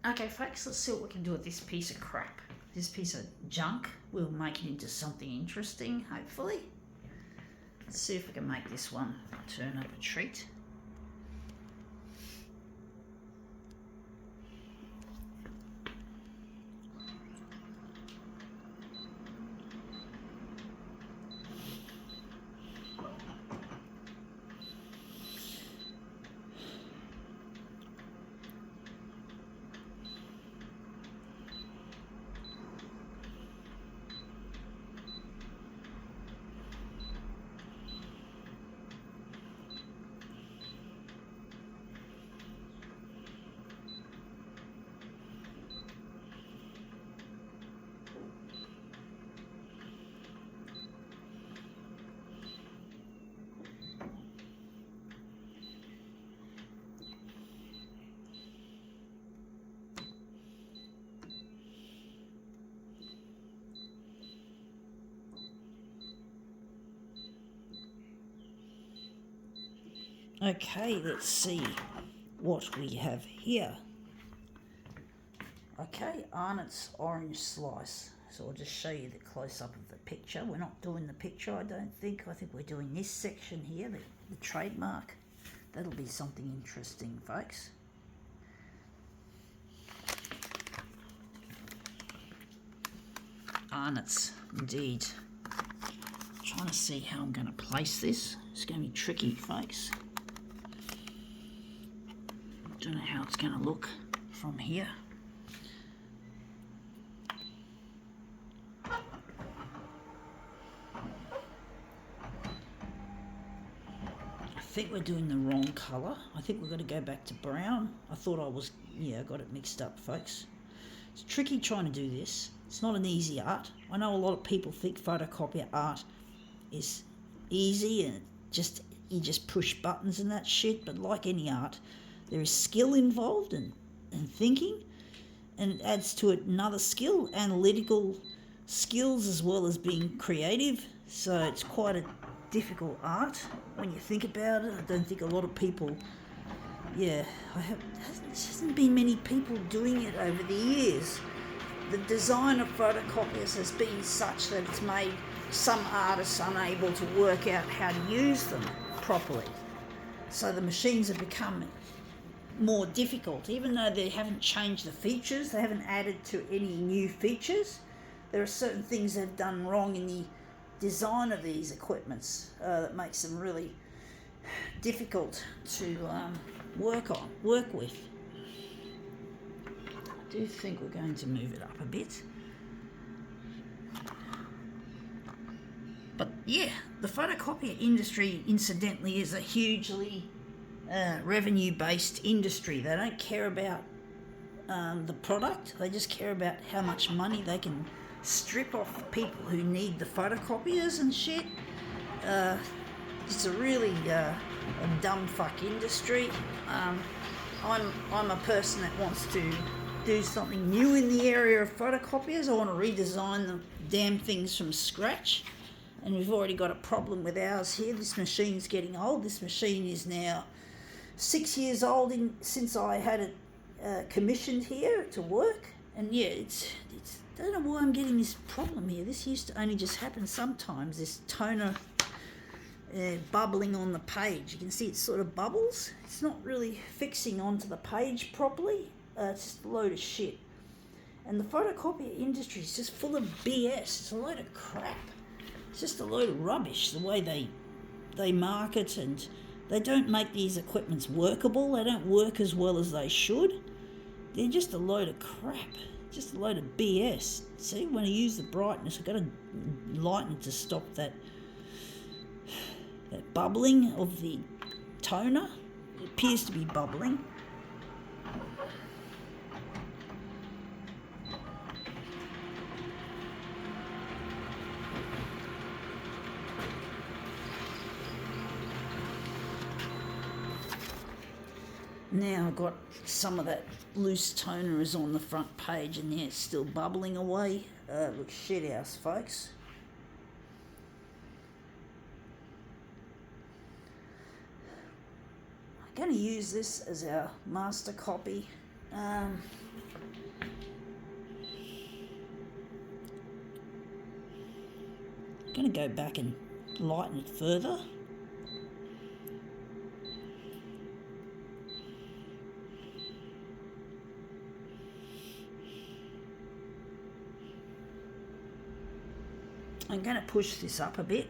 Okay folks, let's see what we can do with this piece of crap. This piece of junk. We'll make it into something interesting, hopefully. Let's see if we can make this one turn up a treat. Okay, let's see what we have here. Okay, Arnott's orange slice. So I'll just show you the close-up of the picture. We're not doing the picture, I don't think. I think we're doing this section here, the trademark. That'll be something interesting, folks. Arnott's, indeed. I'm trying to see how I'm going to place this. It's going to be tricky, folks. Don't know how it's going to look from here. I think we're doing the wrong colour. I think we've got to go back to brown. I thought I was, I got it mixed up, folks. It's tricky trying to do this. It's not an easy art. I know a lot of people think photocopier art is easy and you just push buttons and that shit, but like any art, there is skill involved and thinking, and it adds to it another skill, analytical skills as well as being creative. So it's quite a difficult art when you think about it. I don't think a lot of people, there hasn't been many people doing it over the years. The design of photocopiers has been such that it's made some artists unable to work out how to use them properly. So the machines have become more difficult, even though they haven't changed the features, they haven't added to any new features. There are certain things they've done wrong in the design of these equipments that makes them really difficult to work with. I do think we're going to move it up a bit. But yeah, the photocopier industry, incidentally, is a hugely revenue-based industry. They don't care about the product. They just care about how much money they can strip off the people who need the photocopiers and shit. It's a really a dumb fuck industry. I'm a person that wants to do something new in the area of photocopiers. I want to redesign the damn things from scratch. And we've already got a problem with ours here. This machine's getting old. This machine is now 6 years old since I had it commissioned here to work. And yeah, it's I don't know why I'm getting this problem here. This used to only just happen sometimes, this toner bubbling on the page. You can see it sort of bubbles. It's not really fixing onto the page properly. It's just a load of shit. And the photocopier industry is just full of BS. It's a load of crap. It's just a load of rubbish, the way they market, and they don't make these equipments workable. They don't work as well as they should. They're just a load of crap. Just a load of BS. See, when I use the brightness, I've got to lighten it to stop that bubbling of the toner. It appears to be bubbling. Now I've got some of that loose toner is on the front page, and yeah, it's still bubbling away. Looks shit house, folks. I'm going to use this as our master copy. going to go back and lighten it further. I'm going to push this up a bit,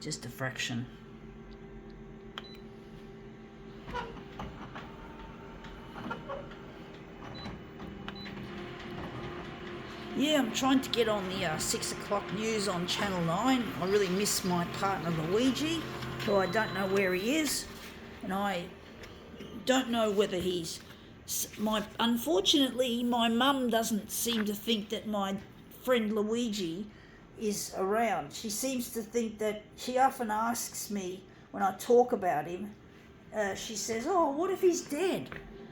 just a fraction. Yeah, I'm trying to get on the 6 o'clock news on Channel 9. I really miss my partner Luigi, who I don't know where he is, and I don't know whether he's... Unfortunately, my mum doesn't seem to think that my friend Luigi is around. She seems to think that... She often asks me when I talk about him, she says, oh, what if he's dead?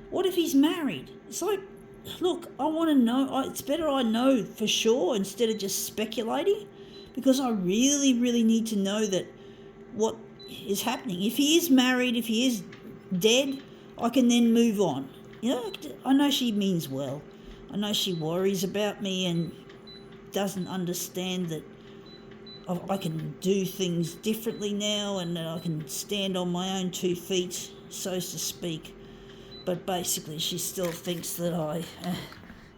What if he's married? It's like, look, I want to know. It's better I know for sure instead of just speculating, because I really, really need to know that what is happening. If he is married, if he is dead, I can then move on. You know, I know she means well. I know she worries about me and doesn't understand that I can do things differently now and that I can stand on my own 2 feet, so to speak. But basically, she still thinks that I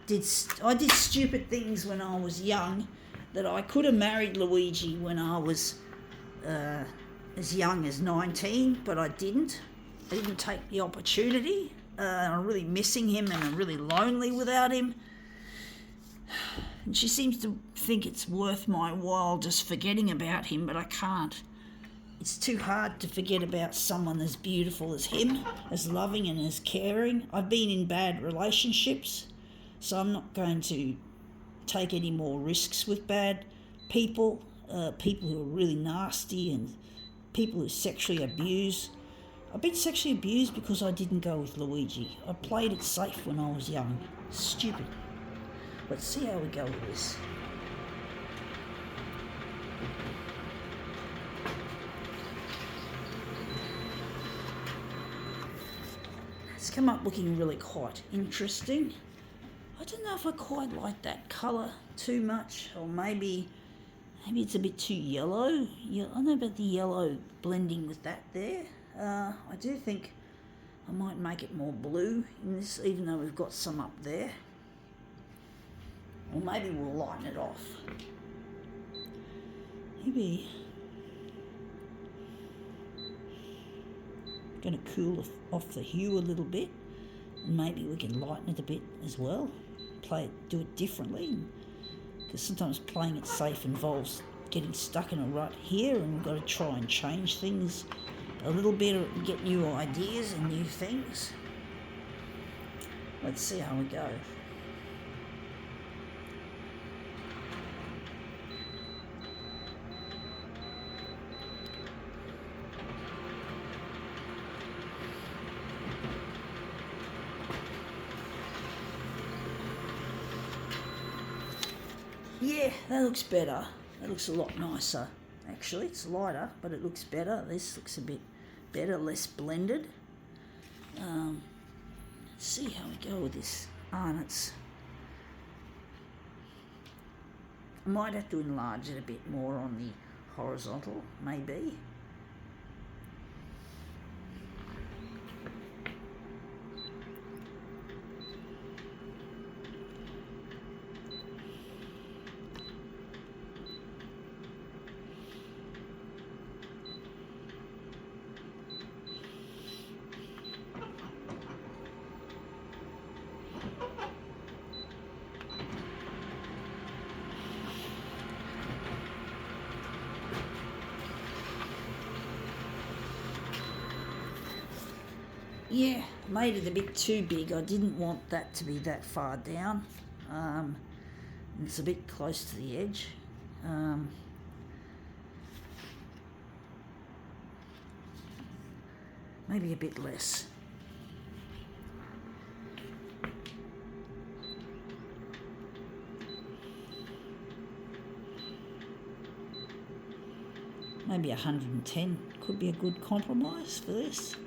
did stupid things when I was young, that I could have married Luigi when I was as young as 19, but I didn't. I didn't take the opportunity. I'm really missing him and I'm really lonely without him. And she seems to think it's worth my while just forgetting about him, but I can't. It's too hard to forget about someone as beautiful as him, as loving and as caring. I've been in bad relationships, so I'm not going to take any more risks with bad people, people who are really nasty and people who sexually abuse. I've been sexually abused because I didn't go with Luigi. I played it safe when I was young. Stupid. Let's see how we go with this. It's come up looking really quite interesting. I don't know if I quite like that colour too much, or maybe it's a bit too yellow. I don't know about the yellow blending with that there. I do think I might make it more blue in this, even though we've got some up there. Or maybe we'll lighten it off. Maybe I'm going to cool off the hue a little bit, and maybe we can lighten it a bit as well. Do it differently, because sometimes playing it safe involves getting stuck in a rut here, and we've got to try and change things a little bit and get new ideas and new things. Let's see how we go. Yeah, that looks better. That looks a lot nicer. Actually, it's lighter, but it looks better. This looks a bit better, less blended. Let's see how we go with this. I might have to enlarge it a bit more on the horizontal, maybe. Yeah, made it a bit too big. I didn't want that to be that far down. It's a bit close to the edge. Maybe a bit less. Maybe 110 could be a good compromise for this.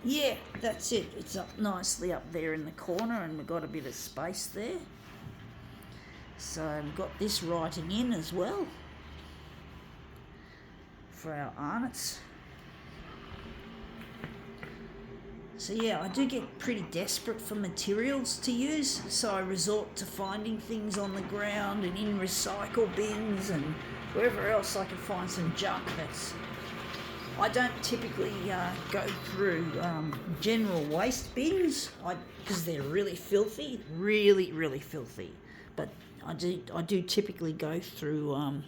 yeah, that's it. It's up nicely up there in the corner, and we've got a bit of space there. So we've got this writing in as well for our arnotts. So yeah, I do get pretty desperate for materials to use, so I resort to finding things on the ground and in recycle bins and wherever else I can find some junk. I don't typically go through general waste bins because they're really filthy, really filthy. But I do typically go through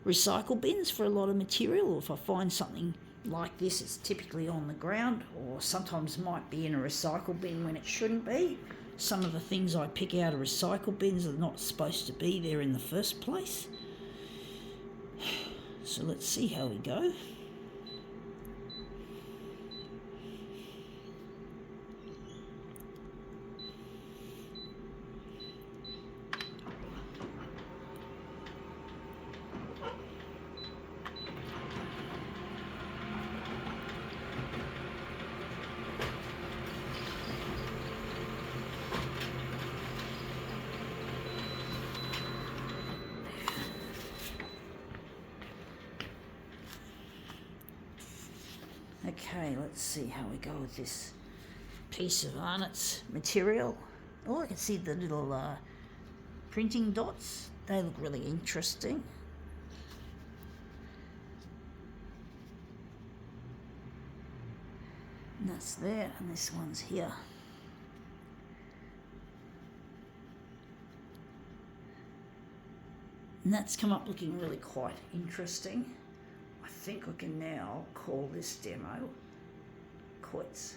recycle bins for a lot of material. Or if I find something like this, it's typically on the ground, or sometimes might be in a recycle bin when it shouldn't be. Some of the things I pick out of recycle bins are not supposed to be there in the first place. So let's see how we go. Okay, let's see how we go with this piece of arnotts material. Oh, I can see the little printing dots. They look really interesting. And that's there, and this one's here. And that's come up looking really quite interesting. I think I can now call this demo quits.